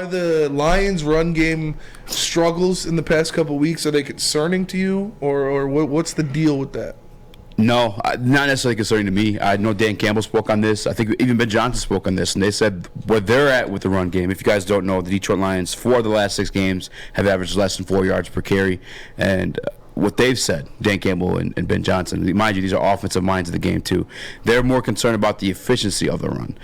Have the Lions' run game struggles in the past couple of weeks, are they concerning to you, or what's the deal with that? No, not necessarily concerning to me. I know Dan Campbell spoke on this. I think even Ben Johnson spoke on this, and they said where they're at with the run game. If you guys don't know, the Detroit Lions, 4 of the last 6 games have averaged less than 4 yards per carry, and what they've said, Dan Campbell and Ben Johnson, mind you, these are offensive minds of the game too. They're more concerned about the efficiency of the run.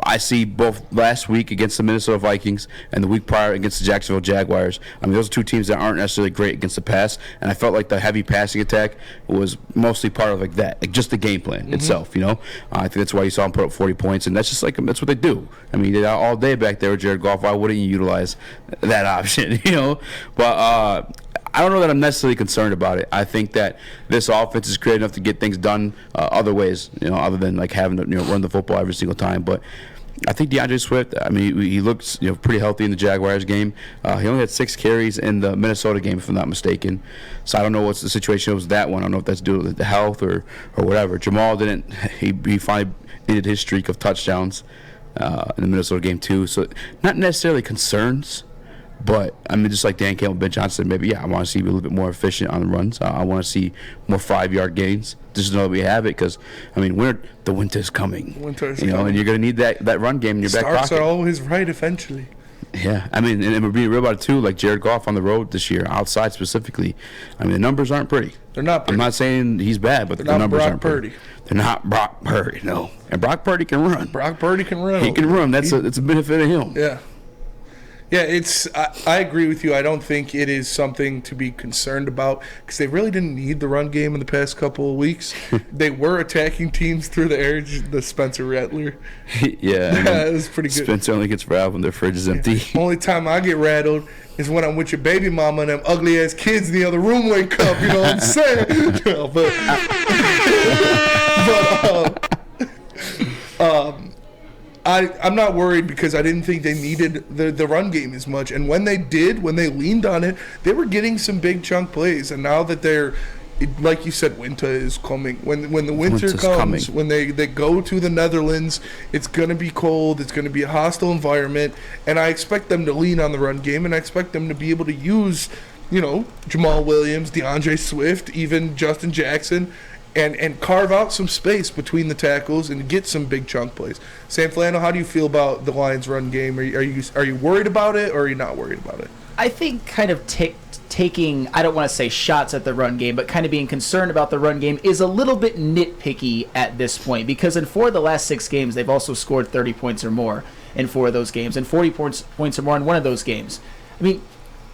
I see both last week against the Minnesota Vikings and the week prior against the Jacksonville Jaguars. I mean, those are two teams that aren't necessarily great against the pass, and I felt like the heavy passing attack was mostly part of like that, like just the game plan itself. You know, I think that's why you saw them put up 40 points, and that's just like that's what they do. I mean, they're all day back there with Jared Goff. Why wouldn't you utilize that option? You know, but. I don't know that I'm necessarily concerned about it. I think that this offense is creative enough to get things done other ways, you know, other than like having to run the football every single time. But I think DeAndre Swift, I mean, he looks pretty healthy in the Jaguars game. He only had 6 carries in the Minnesota game, if I'm not mistaken. So I don't know what's the situation was with that one. I don't know if that's due to the health or whatever. Jamal didn't. He finally ended his streak of touchdowns in the Minnesota game too. So not necessarily concerns. But, I mean, just like Dan Campbell, Ben Johnson, maybe, I want to see a little bit more efficient on the runs. I want to see more 5-yard gains. Just to know that we have it because, I mean, the winter's coming. Winter's coming. And you're going to need that run game in your back pocket. Starts are always right eventually. Yeah, I mean, and we're being real about it, too, like Jared Goff on the road this year, outside specifically. I mean, the numbers aren't pretty. They're not pretty. I'm not saying he's bad, but the numbers aren't Purdy. pretty. They're not Brock Purdy, no. And Brock Purdy can run. Brock Purdy can run. He can run. It's a benefit of him. Yeah. Yeah, I agree with you. I don't think it is something to be concerned about because they really didn't need the run game in the past couple of weeks. They were attacking teams through the air, the Spencer Rattler. Yeah, it was pretty good. Spencer only gets rattled when their fridge is empty. Only time I get rattled is when I'm with your baby mama and them ugly-ass kids in the other room wake up, you know what I'm saying? I'm not worried because I didn't think they needed the run game as much. And when they leaned on it, they were getting some big chunk plays. And now that like you said, winter is coming. When the winter comes, when they go to the Netherlands, it's going to be cold. It's going to be a hostile environment. And I expect them to lean on the run game, and I expect them to be able to use, Jamal Williams, DeAndre Swift, even Justin Jackson, and carve out some space between the tackles and get some big chunk plays. Sam Flannel, how do you feel about the Lions' run game? Are you worried about it, or are you not worried about it? I think kind of taking, I don't want to say shots at the run game, but kind of being concerned about the run game is a little bit nitpicky at this point because in 4 of the last 6 games, they've also scored 30 points or more in 4 of those games and 40 points or more in 1 of those games. I mean,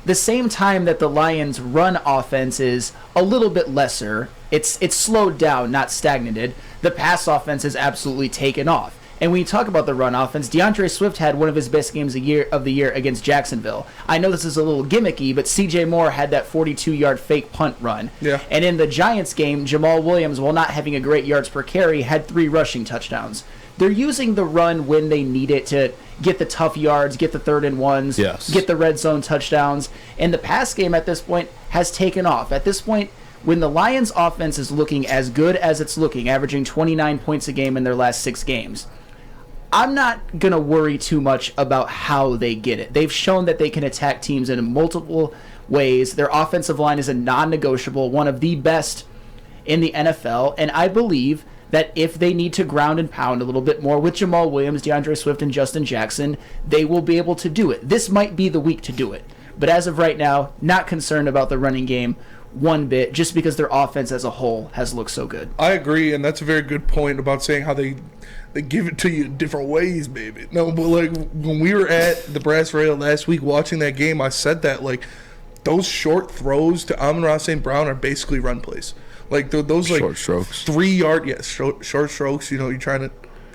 the same time that the Lions' run offense is a little bit lesser, it's slowed down, not stagnated. The pass offense has absolutely taken off. And when you talk about the run offense, DeAndre Swift had one of his best games of the year against Jacksonville. I know this is a little gimmicky, but C.J. Moore had that 42-yard fake punt run. Yeah. And in the Giants game, Jamal Williams, while not having a great yards per carry, had 3 rushing touchdowns. They're using the run when they need it to get the tough yards, get the 3rd and 1s, yes, get the red zone touchdowns. And the pass game at this point has taken off. At this point, when the Lions' offense is looking as good as it's looking, averaging 29 points a game in their last 6 games, I'm not going to worry too much about how they get it. They've shown that they can attack teams in multiple ways. Their offensive line is a non-negotiable, one of the best in the NFL, and I believe that if they need to ground and pound a little bit more with Jamal Williams, DeAndre Swift, and Justin Jackson, they will be able to do it. This might be the week to do it. But as of right now, not concerned about the running game one bit, just because their offense as a whole has looked so good. I agree, and that's a very good point about saying how they give it to you different ways, baby. No, but like when we were at the Brass Rail last week watching that game, I said that like those short throws to Amon-Ra St. Brown are basically run plays. Like those like short strokes, 3-yard, short strokes. You're trying to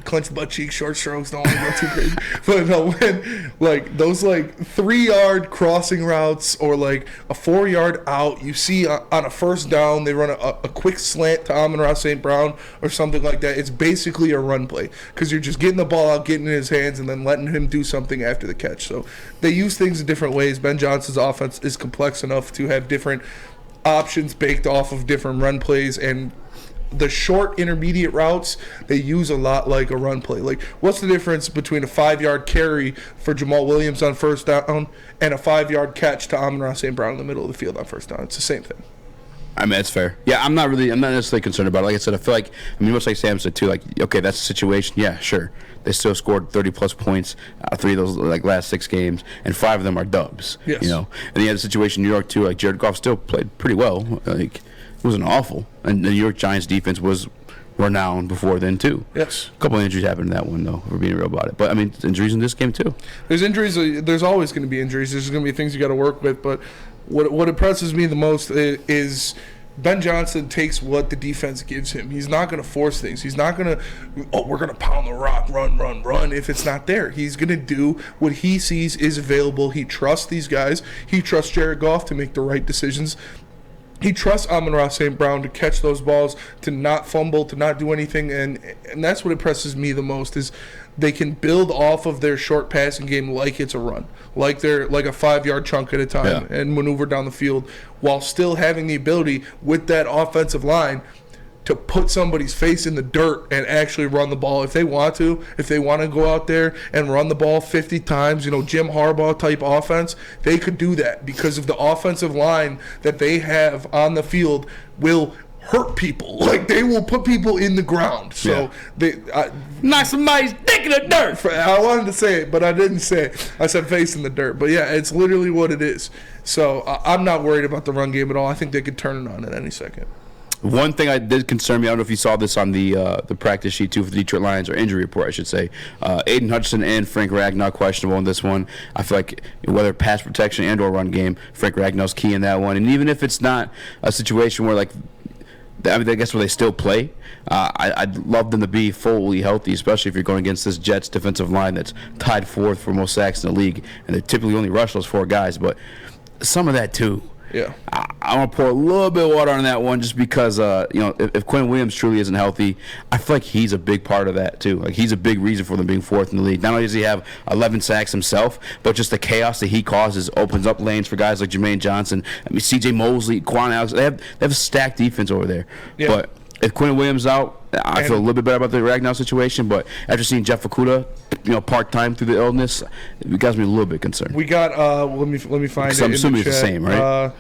clench the butt cheeks, short strokes. Don't want to go too crazy. But no, when like those like 3-yard crossing routes or like a 4-yard out, you see on a first down they run a quick slant to Amon-Ra St. Brown or something like that. It's basically a run play because you're just getting the ball out, getting in his hands, and then letting him do something after the catch. So they use things in different ways. Ben Johnson's offense is complex enough to have different options baked off of different run plays, and the short intermediate routes, they use a lot like a run play. Like, what's the difference between a 5-yard carry for Jamal Williams on first down and a 5-yard catch to Amon-Ra St. Brown in the middle of the field on first down? It's the same thing. I mean, that's fair. Yeah, I'm not necessarily concerned about it. Like I said, I feel like, much like Sam said too, like, okay, that's the situation. Yeah, sure. They still scored 30-plus points, 3 of those, like, last 6 games, and 5 of them are dubs. Yes. And you had a situation in New York, too, like, Jared Goff still played pretty well. Like, it wasn't awful. And the New York Giants defense was renowned before then, too. Yes. A couple of injuries happened in that one, though, if we're being real about it. But, injuries in this game, too. There's injuries. There's always going to be injuries. There's going to be things you got to work with. But what impresses me the most is Ben Johnson takes what the defense gives him. He's not going to force things. He's not going to, we're going to pound the rock, run if it's not there. He's going to do what he sees is available. He trusts these guys. He trusts Jared Goff to make the right decisions. He trusts Amon-Ra St. Brown to catch those balls, to not fumble, to not do anything, and that's what impresses me the most is they can build off of their short passing game like it's a run, like they're like a 5-yard chunk at a time, and maneuver down the field while still having the ability with that offensive line to put somebody's face in the dirt and actually run the ball if they want to. If they want to go out there and run the ball 50 times, Jim Harbaugh type offense, they could do that because of the offensive line that they have on the field will hurt people. Like, they will put people in the ground. So they knock somebody's dick in the dirt. I wanted to say it, but I didn't say it. I said face in the dirt. But yeah, it's literally what it is. So I'm not worried about the run game at all. I think they could turn it on at any second. One thing I did concern me, I don't know if you saw this on the practice sheet too for the Detroit Lions, or injury report I should say. Aiden Hutchinson and Frank Ragnow questionable in this one. I feel like whether pass protection and or run game, Frank Ragnow's key in that one. And even if it's not a situation where I guess where they still play, I'd love them to be fully healthy, especially if you're going against this Jets defensive line that's tied 4th for most sacks in the league, and they typically only rush those 4 guys. But some of that too. Yeah, I want to pour a little bit of water on that one just because, if Quinn Williams truly isn't healthy, I feel like he's a big part of that too. Like, he's a big reason for them being 4th in the league. Not only does he have 11 sacks himself, but just the chaos that he causes opens up lanes for guys like Jermaine Johnson. C.J. Mosley, Quan Alex. They have a stacked defense over there. Yeah. But if Quinn Williams out, I feel a little bit better about the Ragnow situation. But after seeing Jeff Okudah, part-time through the illness, it got me a little bit concerned. We got, let me find it. I'm assuming it's the same, right?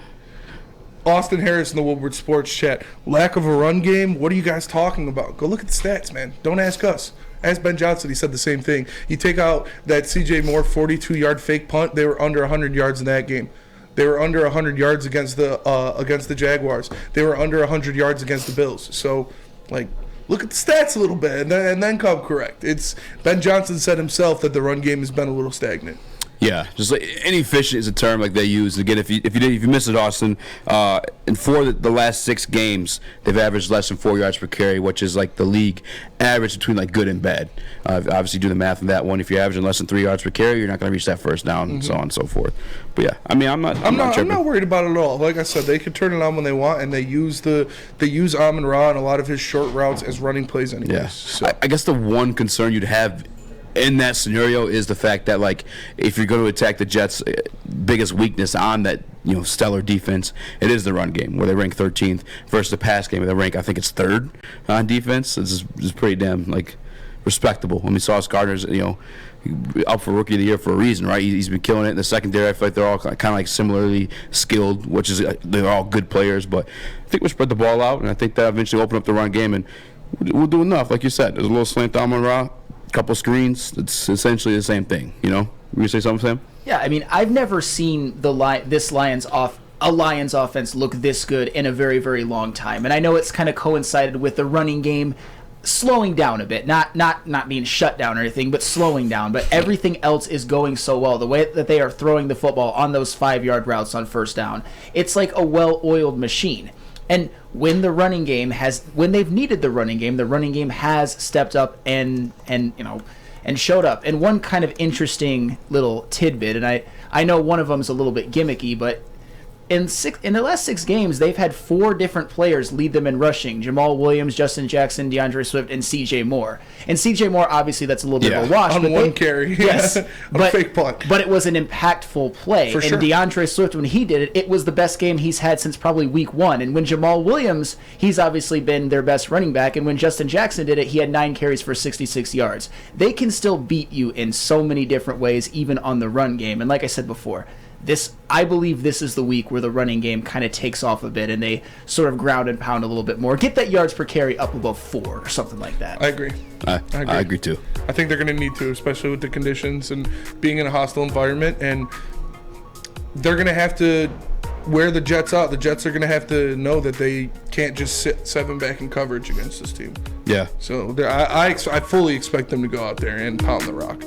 Austin Harris in the Woodward Sports chat. Lack of a run game? What are you guys talking about? Go look at the stats, man. Don't ask us. Ask Ben Johnson. He said the same thing. You take out that C.J. Moore 42-yard fake punt, they were under 100 yards in that game. They were under 100 yards against the Jaguars. They were under 100 yards against the Bills. So, look at the stats a little bit and then come correct. It's Ben Johnson said himself that the run game has been a little stagnant. Yeah, just inefficient is a term they use. Again, if you missed it, Austin, in 4 of the last 6 games, they've averaged less than 4 yards per carry, which is the league average between good and bad. Obviously, do the math on that one. If you're averaging less than 3 yards per carry, you're not going to reach that first down, and so on and so forth. But yeah, I'm not worried about it at all. Like I said, they can turn it on when they want, and they use Amon-Ra and a lot of his short routes as running plays anyways. Yeah. So. I guess the one concern you'd have in that scenario is the fact that if you're going to attack the Jets' biggest weakness on that stellar defense, it is the run game, where they rank 13th versus the pass game, where they rank, I think it's 3rd on defense. It's pretty damn respectable. Sauce Gardner's up for Rookie of the Year for a reason, right? He's been killing it in the secondary. I feel like they're all kind of similarly skilled, which is they're all good players. But I think we'll spread the ball out, and I think that eventually open up the run game, and we'll do enough. Like you said, there's a little slant to Amon-Ra. Couple screens, it's essentially the same thing, You gonna say something, Sam? Yeah, I've never seen this Lions offense look this good in a very, very long time. And I know it's kind of coincided with the running game slowing down a bit, not being shut down or anything, but slowing down. But everything else is going so well. The way that they are throwing the football on those 5-yard routes on first down, it's like a well-oiled machine. And when they've needed the running game has stepped up and showed up. And one kind of interesting little tidbit, and I know one of them is a little bit gimmicky, but in the last 6 games, they've had 4 different players lead them in rushing: Jamal Williams, Justin Jackson, DeAndre Swift, and C.J. Moore. And C.J. Moore, obviously, that's a little bit of a wash. On one carry. Yes. A fake punt. But it was an impactful play. For and sure. DeAndre Swift, when he did it, it was the best game he's had since probably week 1. And when Jamal Williams, he's obviously been their best running back. And when Justin Jackson did it, he had 9 carries for 66 yards. They can still beat you in so many different ways, even on the run game. And like I said before, I believe this is the week where the running game kind of takes off a bit and they sort of ground and pound a little bit more. Get that yards per carry up above 4 or something like that. I agree. I agree too. I think they're going to need to, especially with the conditions and being in a hostile environment. And they're going to have to wear the Jets out. The Jets are going to have to know that they can't just sit 7 back in coverage against this team. Yeah. So I fully expect them to go out there and pound the rock.